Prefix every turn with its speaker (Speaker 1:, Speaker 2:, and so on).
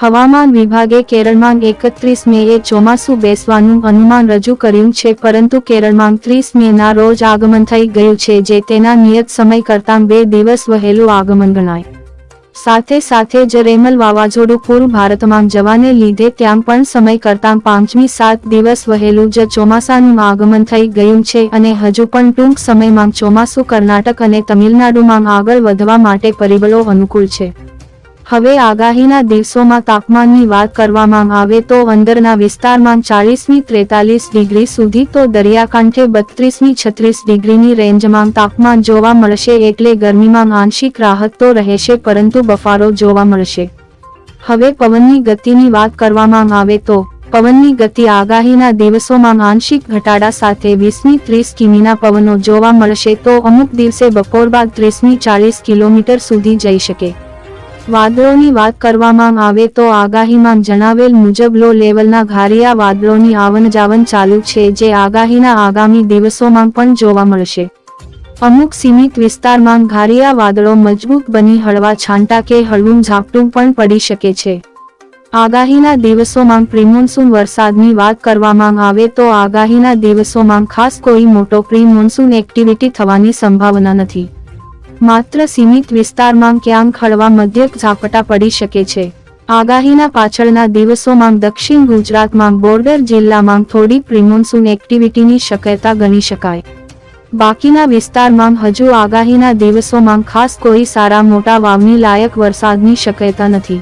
Speaker 1: હવામાન વિભાગે કેરળમાં 31 મેએ ચોમાસું બેસવાનું અનુમાન રજૂ કર્યું છે, પરંતુ કેરળમાં 30 મેના રોજ આગમન થઈ ગયું છે, જે તેના નિયત સમય કરતાં 2 દિવસ વહેલું આગમન ગણાય. સાથે સાથે જ રેમલ વાવાઝોડું પૂર્વ ભારતમાં જવાને લીધે ત્યાં પણ સમય કરતાં 5-7 દિવસ વહેલું જ ચોમાસાનું આગમન થઈ ગયું છે અને હજુ પણ ટૂંક સમયમાં ચોમાસું કર્ણાટક અને તમિલનાડુમાં આગળ વધવા માટે પરિબળો અનુકૂળ છે. હવે આગાહીના દિવસોમાં તાપમાનની વાત કરવામાં આવે તો અંદરના વિસ્તારમાં 40થી 43 ડિગ્રી સુધી તો દરિયાકાંઠે 32થી 36 ડિગ્રીની રેન્જમાં તાપમાન જોવા મળશે, એટલે ગરમીમાં આંશિક રાહત તો રહેશે પરંતુ બફારો જોવા મળશે. હવે પવનની ગતિની વાત કરવામાં આવે તો પવનની ગતિ આગાહીના દિવસોમાં આંશિક ઘટાડા સાથે 20થી 30 કિમીના પવનો જોવા મળશે, તો અમુક દિવસે બપોર બાદ 30થી 40 કિલોમીટર સુધી જઈ શકે. વાદળોની વાત કરવામાં આવે તો આગાહીમાં જણાવેલ મુજબ લો લેવલના ઘારિયા વાદળોની આવનજાવન ચાલુ છે, જે આગાહીના આગામી દિવસોમાં પણ જોવા મળશે. અમુક સીમિત વિસ્તારમાં ઘારિયા વાદળો મજબૂત બની હળવા છાંટા કે હળવું ઝાપટું પણ પડી શકે છે. આગાહીના દિવસોમાં પ્રી-મોન્સૂન વરસાદની વાત કરવામાં આવે તો આગાહીના દિવસોમાં ખાસ કોઈ મોટો પ્રી-મોન્સૂન એક્ટિવિટી થવાની સંભાવના નથી. માત્ર સીમિત વિસ્તારમાં ક્યાંક હળવા મધ્યક ઝાપટા પડી શકે છે. આગાહીના પાછળના દિવસોમાં દક્ષિણ ગુજરાતમાં બોર્ડર જિલ્લામાં થોડી પ્રી-મોન્સૂન એક્ટિવિટીની શક્યતા ગણી શકાય. બાકીના વિસ્તારમાં હજુ આગાહીના દિવસોમાં ખાસ કોઈ સારા મોટા વાવણી લાયક વરસાદની શક્યતા નથી.